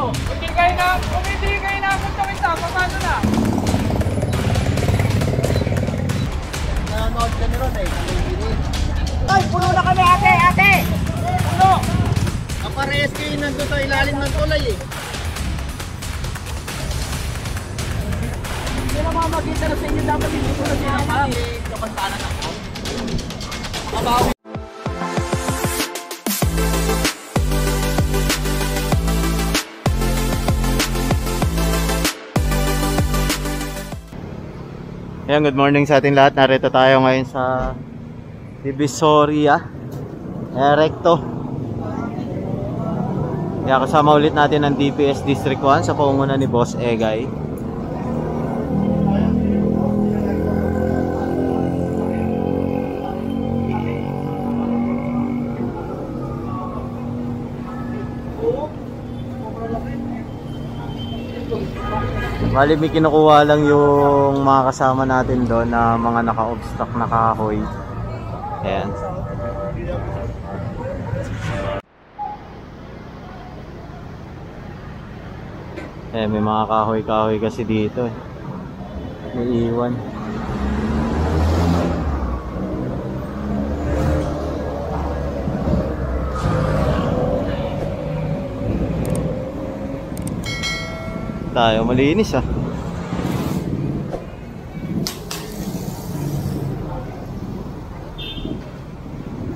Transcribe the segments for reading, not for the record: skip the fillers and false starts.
Kung hindi kayo napunta kita, paano na? Nanood ka nila eh. Ay, puno na kami ate! Puno! Kaparehas kayo nandun sa ilalim ng tulay eh. Hindi na makakita na sa inyo, dapat hindi ko na sinapang. Kapantanan ako. Makabawi. Ayan, good morning sa ating lahat. Narito tayo ngayon sa Divisoria Recto. Kaya kasama ulit natin ang DPS District 1 sa pangunguna ni Boss Egay. Bali, may kinukuha lang yung mga kasama natin doon na mga naka-obstock na kahoy. Ayan. May mga kahoy-kahoy kasi dito eh. May iwan. Tayo malinis ah.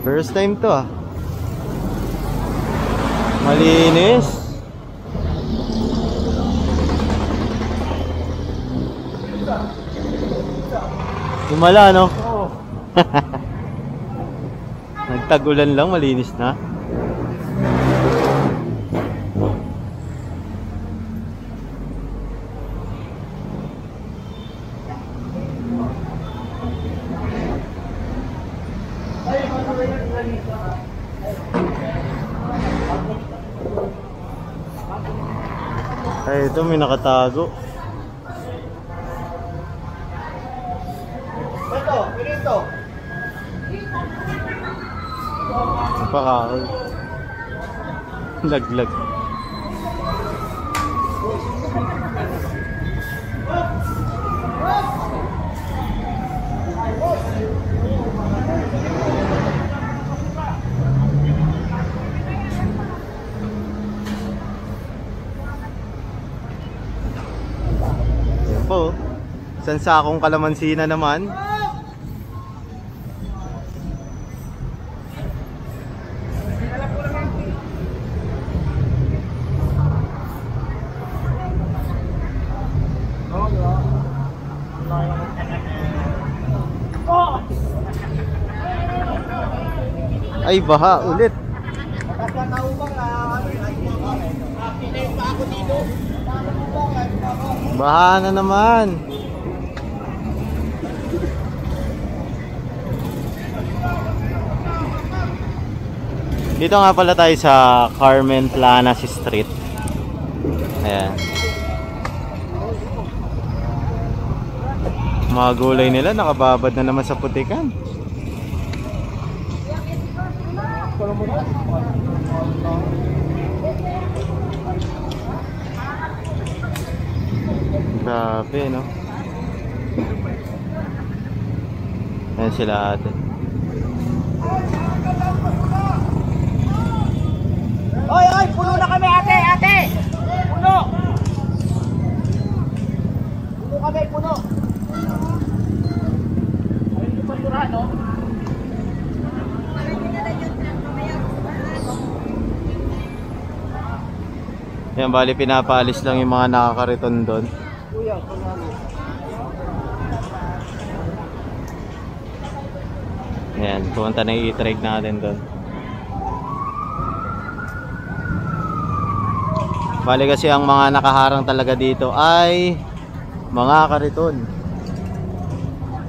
First time to ah. Malinis. Himala no? Oo. Nagtagulan lang, malinis na. Ay, ito may nakatago. Ito. Pakahoy. Laglag. Yan po. Isang sakong kalamansi na naman. Ay, baha ulit. Baha na naman. Dito nga pala tayo sa Carmen Planas Street. Ayan. Mga gulay nila nakababad na naman sa putikan. Grabe, no? Ayan sila ate. Oy, puno na kami ate! Puno! Puno kami, puno! Ay, yung basura, no? Yan, bali pinapaalis lang yung mga nakakariton doon. Yan, pumunta na yung i-trade natin doon. Bali kasi ang mga nakaharang talaga dito ay mga kariton.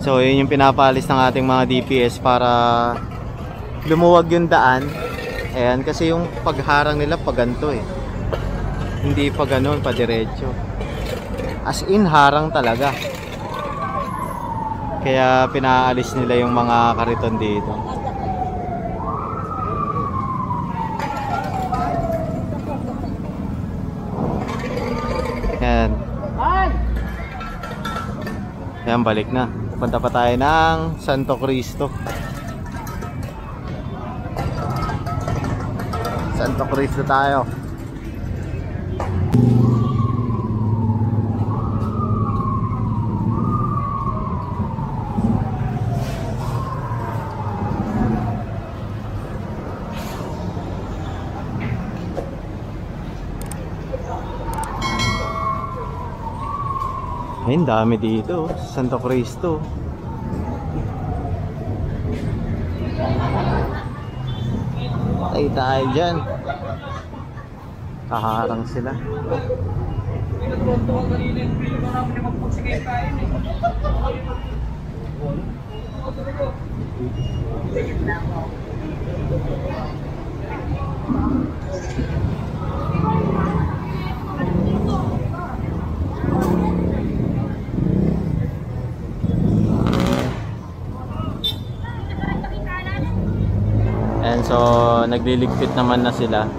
So yun yung pinapaalis ng ating mga DPS para lumuwag yung daan. Ayan, kasi yung pagharang nila paganto eh. Hindi pa ganun, pa diretso. As in, harang talaga. Kaya pinaalis nila yung mga kariton dito. Ayan, balik na. Pupunta pa tayo ng Santo Cristo. Santo Cristo tayo. Ayun, dami dito, Santo Cristo. Patay tayo dyan. Kaharang sila. And so, nagliligpit naman na sila.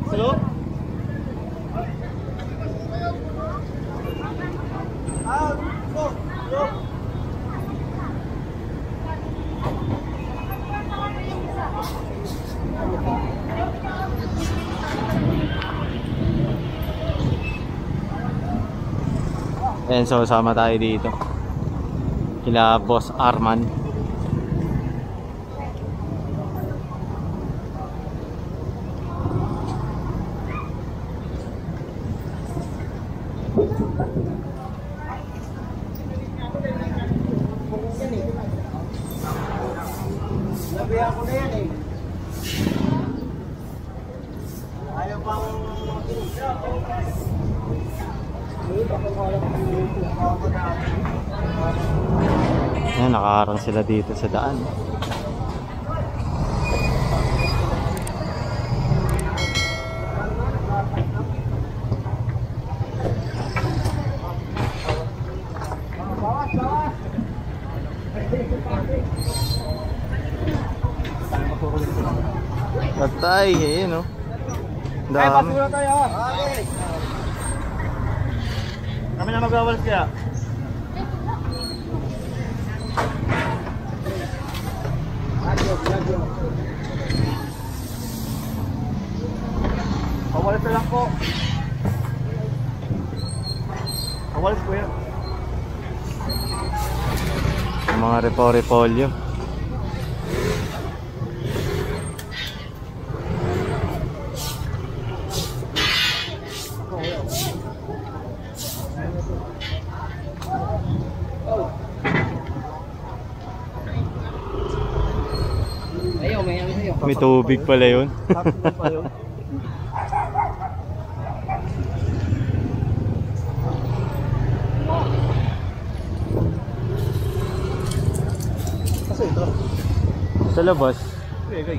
Hello? And so, sama tayo dito kila Boss Arman. Labi ako na yan eh. Ayaw pang... Ayan, nakaharang sila dito sa daan. Patay, ayun, no? Ay, Dami. basura tayo. Okay. Kami na magawalas kaya. Pawalas na lang po. Pawalas po yan. Ang mga repolyo. Ayaw, may ano sa'yo. May tubig pala yun. Kasi ito. Sa labas. Okay.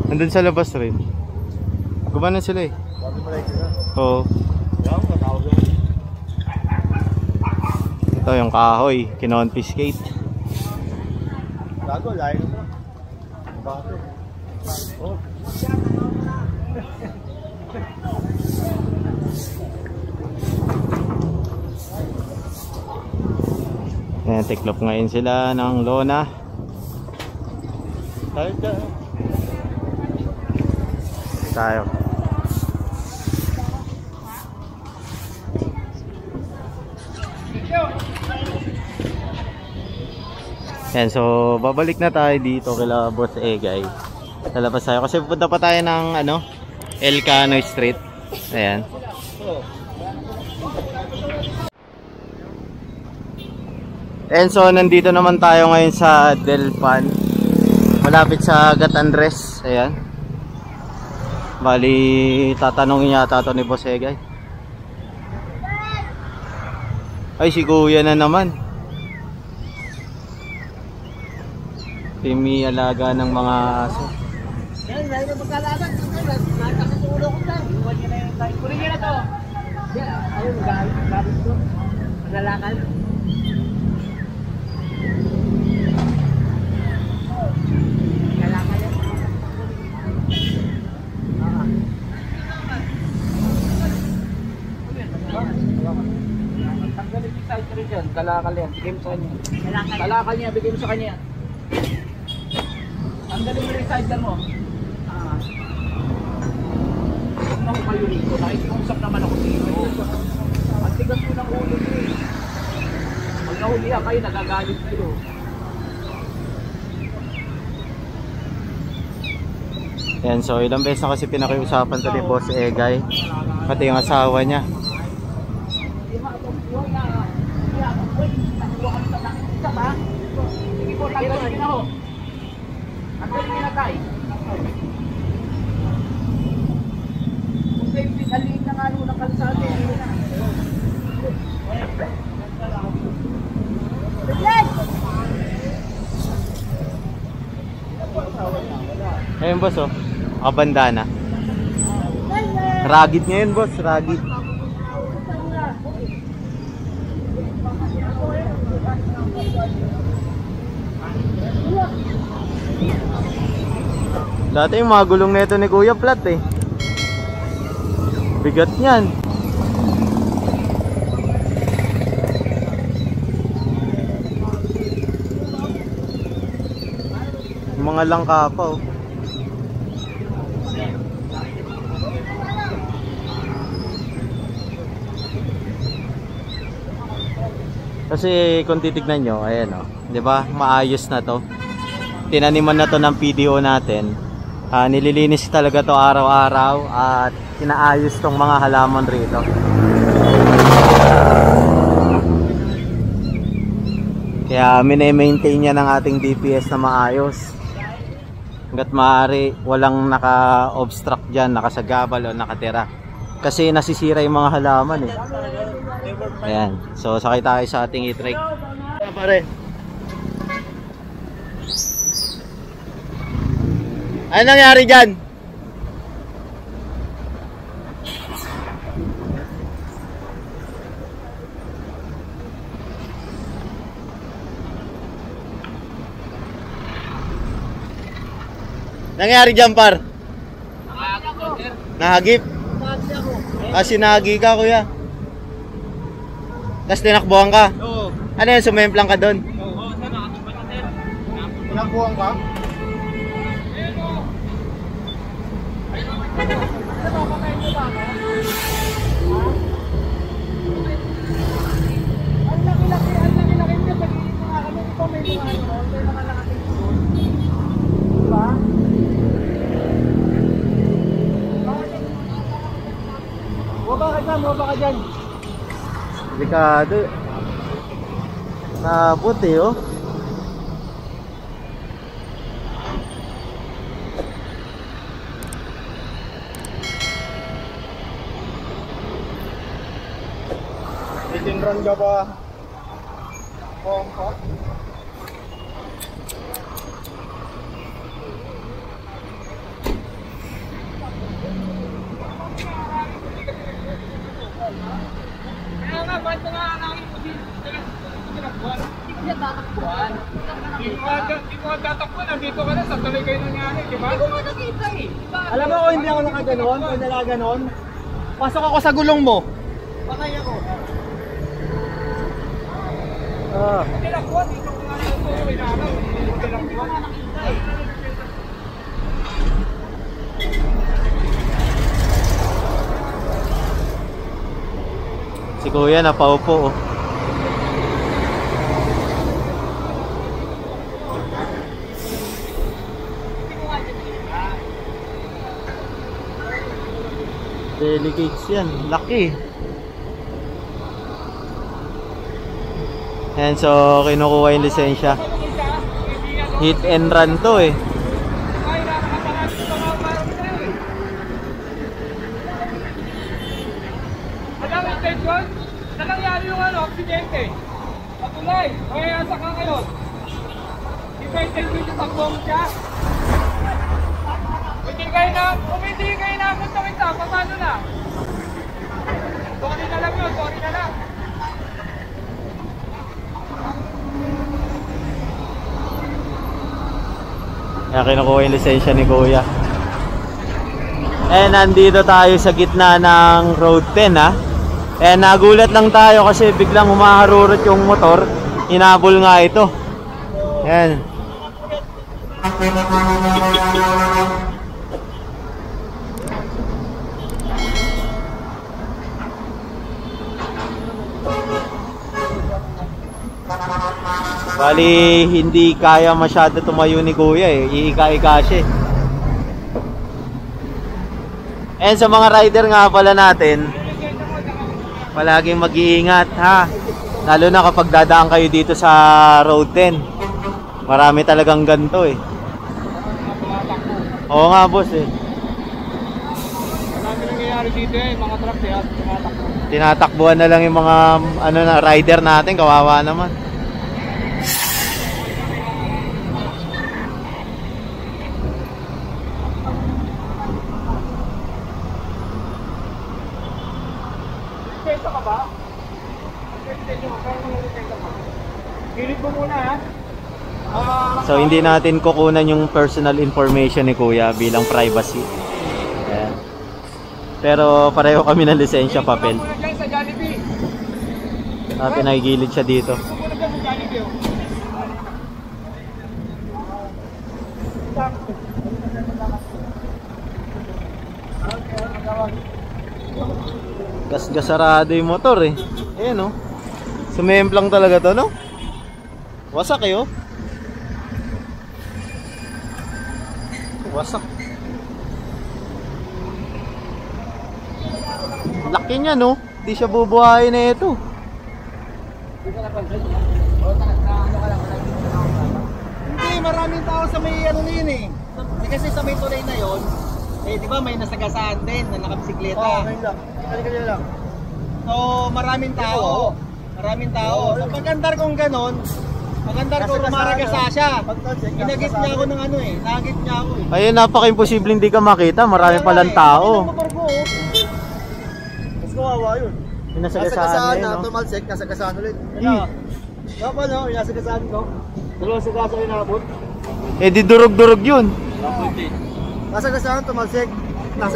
Nandun sa labas rin. Gumanon sila eh. Bakit pala ito na? Oo. Yan, matawag naman. Ito yung kahoy. Kinonfiscate. Gago, layo na. Bakit? Oh. Ayan, tiklop ngayon sila ng lona. Tayo dyan. Tayo. Yan, so babalik na tayo dito kila Boss Egay. Lalabas tayo kasi pupunta pa tayo ng ano, Elcano Street. Ayan. And so nandito naman tayo ngayon sa Delpan, malapit sa Gat Andres. Ayan. Bali tatanungin yata ito ni Boss Egay. Ay, si Kuya na naman. Timi alaga ng mga aso. Yan, dahil na magkalaban. Nakakasulo ko dyan. Iwan niya na yung tayo. Kunin niya na to. Ayun, gamit ko. Malalakad. Malalakad yan. Tanggalin yung side rin dyan. Kalakal yan. Bigay mo sa kanya. Kalakal niya. Bigay mo sa kanya. Tanggalin mo yung side lang mo. Huwag na ko kayo rito. Nakikiusap naman ako dito. Ang tigas ko ng ulo niyo eh. Pag nahulihan kayo, nagagalit kayo. Yan, so ilang beses na kasi pinakiusapan to ni Boss Egay, pati yung asawa niya. Sige po, tanggalin niyo na ho. Tanggalin niyo na tayo. Kung safety, aliin na nga nung kalsada. Ayun boss oh, nakabandana. Ragid ngayon boss, ragid. Dati yung mga gulong nito ni Kuya flat eh. Bigat niyan. Mga langka pa oh. Kasi kung titignan nyo, ayan oh, 'di ba? Maayos na 'to. Tinaniman na 'to ng PDO natin. Nililinis talaga 'to araw-araw at inaayos tong mga halaman rito. Kaya mini-maintain niya ng ating DPS na maayos. Hanggat maaari, walang naka-obstruct dyan, nakasagabal o nakatira. Kasi nasisira yung mga halaman eh. Ayan. So, sakay tayo sa ating e-trike. Pare. Ano nangyari dyan? Nangyari dyan, par? Nahagip? Sinagi ka, kuya. Tapos tinakbuhan ka? Oo. Ano yan, sumemplang ka doon? Oo, saan nakatubad na sir? Tinakbuhan ka? Mababa ka dyan. Delikado. Nabot eh oh. Itinran ka ba? Pongko? Kaya nga, ba't nga namin po tinakbuhan? Hindi ka tatakbuhan. Hindi mo tatakbuhan, nandito ka na, sa tuloy kayo nangyari, di ba? Hindi ko nga nakita eh. Alam mo kung hindi ako nakaganon, kung nalaganon, pasok ako sa gulong mo. Patay ako. Tinakbuhan, dito ko nga ito, kinakaw. Tinakbuhan. Si kuya napaupo oh. Delicates yan, laki. Ayan, so kinukuha yung lisensya. Hit and run to eh. Alam, attention, na nangyari yung aksidente. Patulay, kaya asa ka ngayon. Ipa-intention yung takbong siya. Kung hindi kayo na, paano na? Kung Kaya kinukuha yung lisensya ni Kuya. Nandito tayo sa gitna ng Road 10 ha. Nagulat lang tayo kasi biglang humaharurot yung motor. Hinabol nga ito. Ayan. Bali, hindi kaya masyado tumayo ni Kuya eh. Iika-ika siya. And sa mga rider nga pala natin, palaging mag-iingat ha. Lalo na kapag dadaan kayo dito sa Road 10. Marami talagang ganito eh. Oo nga boss eh. Marami nangyayari dito eh, mga truck kaya tumatakbo. Tinatakbuhan na lang yung mga rider natin, kawawa naman. Lisensya ka ba? Gilid mo muna ha. So hindi natin kukunan yung personal information ni Kuya bilang privacy. Ayan. Pero pareho kami ng lisensya papel. Muna dyan sa Jollibee. Pinagigilid siya dito. Muna dyan sa Jollibee. Gas-gasarado yung motor eh. Ayan oh. Sumemplang talaga to no? Wasak eh oh. Wasak. Laki niya no. Hindi siya bubuhayin na ito. Hindi, maraming tao sa may ano na yun eh. Kasi sa may tulay na yun, eh di ba may nasagasaan din na nakabisikleta. Oo, ngayon lang. Kanya lang. So, maraming tao. Maraming tao. So, pagandar kong ganon, pagandar ko rumaragasa siya. Inagit niya ako ng ano eh. Nagit niya ako eh. Ayun, napaka-imposible hindi ka makita. Marami palang tao. Motor ko oh. Mas kawawa yun. Yung nasagasaan na yun, no? tumalsik, nasagasaan ulit. Ano? Dapat no, nasagasaan ko. Dalawang sagasa yung nabot. Eh di durog-durog yun. Nasagasaan, tumalsik.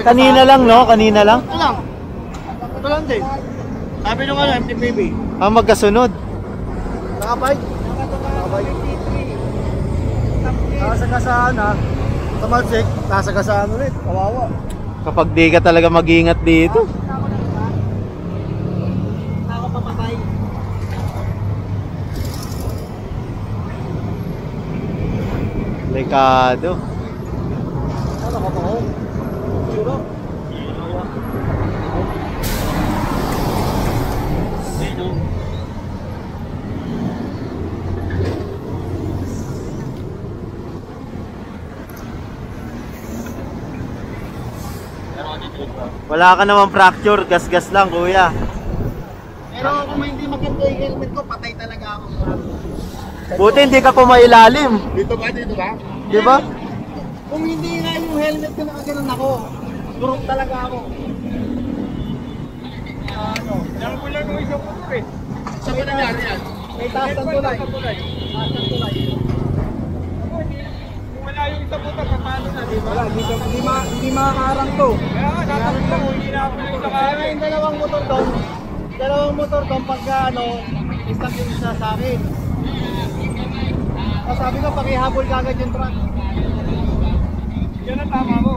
Kanina lang no? Kanina lang? Ito lang. Ito lang din. Sabi nung ano, MTPB. Magkasunod. Nakabike. Nakabike. Nasagasaan ha. Tumalsik, nasagasaan ulit. Kawawa. Kapag di ka talaga mag-iingat dito. Nakapapatay. Delikado. Ano ka pa ho? Suro. Wala ka naman fracture, gas-gas lang kuya. Pero kung hindi maganda yung helmet ko, patay talaga ako. Buti hindi ka pumailalim. Dito ba? Dito ba? Di ba? Kung hindi nga yung helmet ko nakaganon ako, durog talaga ako. Ano? Diyan ko lang yung isang motor eh. Saan ba nangyari yan? May taas ng tulay. Taas ng tulay. Taas ng tulay. Kung wala yung isang motor, paano na, di ba? Wala, hindi makakarang to. Kaya nga, tatakbo ko, hindi na ako yung isang Kaya nga yung dalawang motor doon pagka ano, isang yung isa sa akin. Tapos sabi ko, pakihabol kagad yung truck. Yan ang tama mo.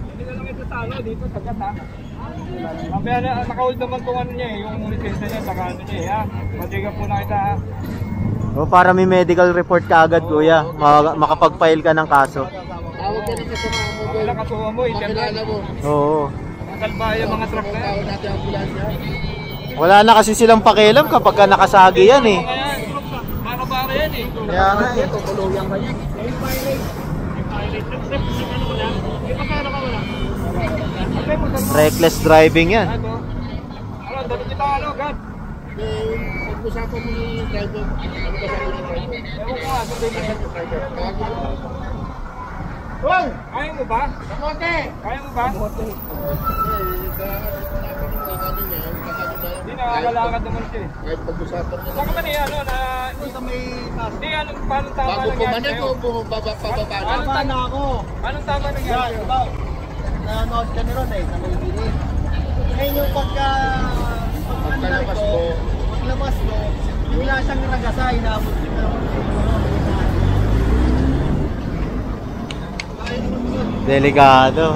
Hindi na lang ito sa ano, dito sa gat ha. Mamaya na, naka-hold naman kung ano niya eh, yung lisensya niya, saka ano niya eh ha. Matiga po na kita ha. O para may medical report ka agad kuya, makapag-file ka ng kaso. Tawag ka rin sa mga mo Ang nakatuwa mo, Makilala mo. Oo. ang kalbaya yung mga truck na yan. Tawag natin ang ambulansya. Wala na kasi silang pakialam kapag ka nakasagi yan eh. Mga yan, para yan eh. Kaya nga, ito, tuluyan ka niya. Reckless driving yan. Ano, dali kita ano, God. Pag-usapan mo yung driver, ano ba sabi ng driver? Ewan ko nga, sabi na. Tawag mo. Hoy! Kaya mo ba? Kamote! Kaya mo ba? Kamote. Di Hindi nakakalakad naman siya eh. Kahit pag-usapan niya. Baka man eh, ano, na... Sa may taas. Hindi, anong paano tama Bago nangyari pumanik sa'yo? o bumababa na? Tama na ako. Anong tama Yan, nangyari sa'yo? diba? Nanood ka na ron eh, sa may bilis. Ngayon yung Pagkalabas ko. paglabas ko, bigla siyang nagasa, inabot ko na.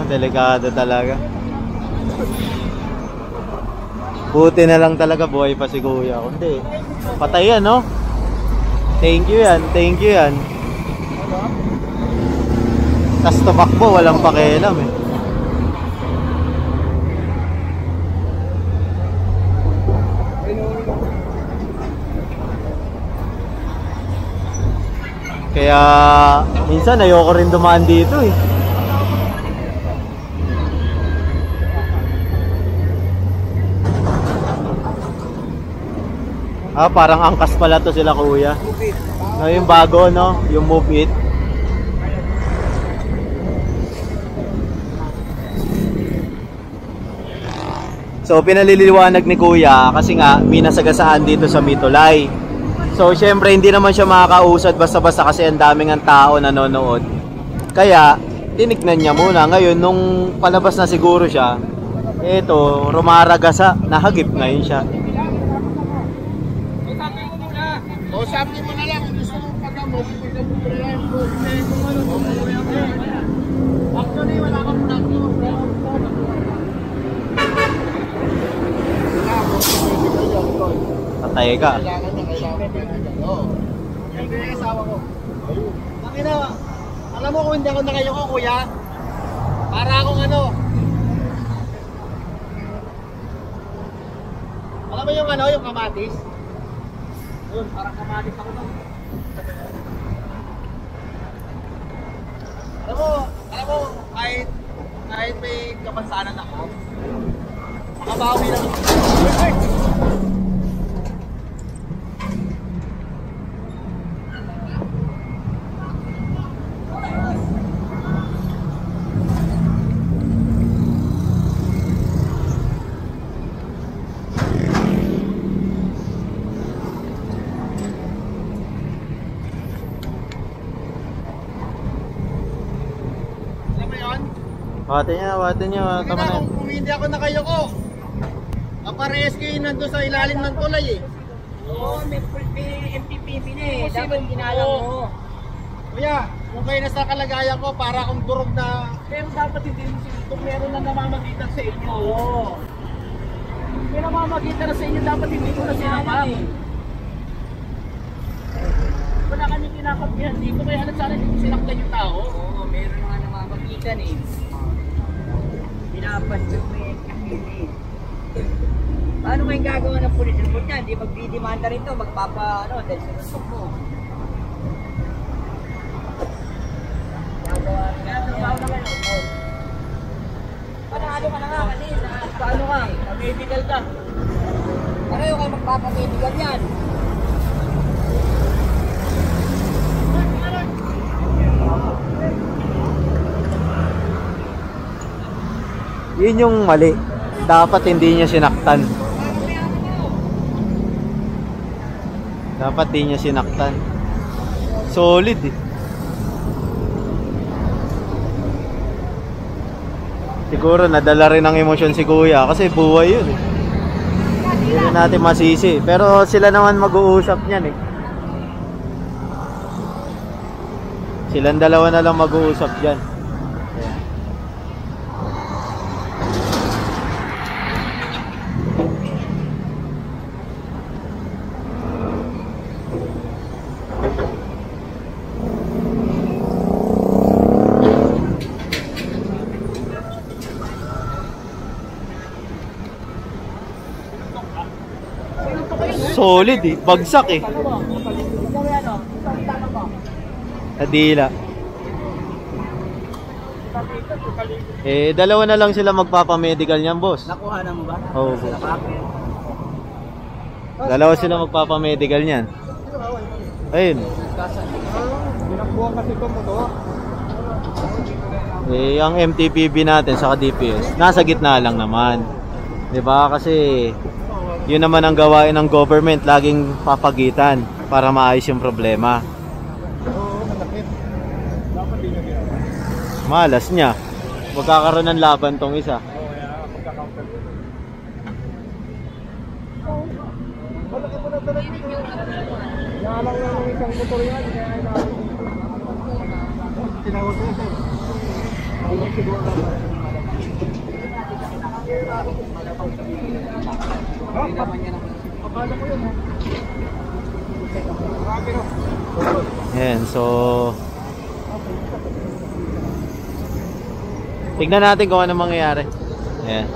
Delikado talaga. Buti na lang talaga buhay pa si kuya. Kundi, patay yan, no? Thank you yan. Tas tumakbo, walang pakialam eh. Kaya minsan ayoko rin dumaan dito eh. Parang angkas pala to sila kuya. No, yung bago, no? Yung Move It. So pinaliliwanag ni kuya kasi nga may nasagasaan dito sa Mitulay. So syempre hindi naman siya makakausad basta-basta kasi ang daming ang tao nanonood. Kaya tinignan niya muna. Ngayon nung palabas na siguro siya, eto rumaragasa, nahagip ngayon siya. Kausapin mo na lang kung gusto mong pag-amot. Actually, wala kang plug. Patay ka. Hindi yung asawa ko. Pakina, alam mo kung hindi ako nakayoko, kuya, para akong ano. Alam mo yung ano, yung kamatis? Yun, parang kamatis ako doon. Alam mo, kahit may kapansanan ako, makabawi lang ako. Wate niya, tama na. Kung hindi ako nakayoko, aparehas kayo nandun sa ilalim ng tulay eh. Oo, may MTPP na eh. Dapat ginalang mo. Kuya, kung kayo nasa kalagayan ko, para akong durog na... Pero dapat hindi mo kung meron na namamagitan sa inyo. Oo. May namamagitan na sa inyo, dapat hindi ko na sinakap. Wala kami kinakapihan dito, kaya alam sana hindi ko sinaktan yung tao. Oo, meron nga namamagitan eh. Pinapansin mo yung kapili. Paano ngayon gagawa ng police report niya? Hindi magdidemanda rin ito, dahil sinuntok mo. Kaya trabaho na kayo. Panalo ka na nga kasi, paano ka? Medical ka. Pareho kayo magpapamedical yan. Yun yung mali. Dapat hindi niya sinaktan. Dapat hindi niya sinaktan. Solid eh. Siguro nadala rin ng emosyon si kuya kasi buhay yun eh. Hindi natin masisi. Pero sila naman mag-uusap niyan eh. Silang dalawa na lang mag-uusap dyan. Solid eh, bagsak eh. Adila. Dalawa na lang sila magpapamedical niyan, boss. Nakuha na mo ba? Oo, boss. Dalawa sila magpapamedical niyan. Ayun. Pinakbuhan kasi ito mo to. Ang MTPB natin sa DPS, nasa gitna lang naman. 'Di ba? Kasi Yun naman ang gawain ng government, laging papagitan para maayos yung problema. Oo, matakit. Dapat din yun. Malas niya. Magkakaroon ng laban tong isa. Oo, kaya magka-counter. Malaki mo na talaga ito. Nalang na ng isang motor yan, kaya ay nalang. Tinawag ko ito. Ang siguro naman. Akala ko yun, ha? Marami, no? Ayan, so tignan natin kung ano mangyayari. Ayan.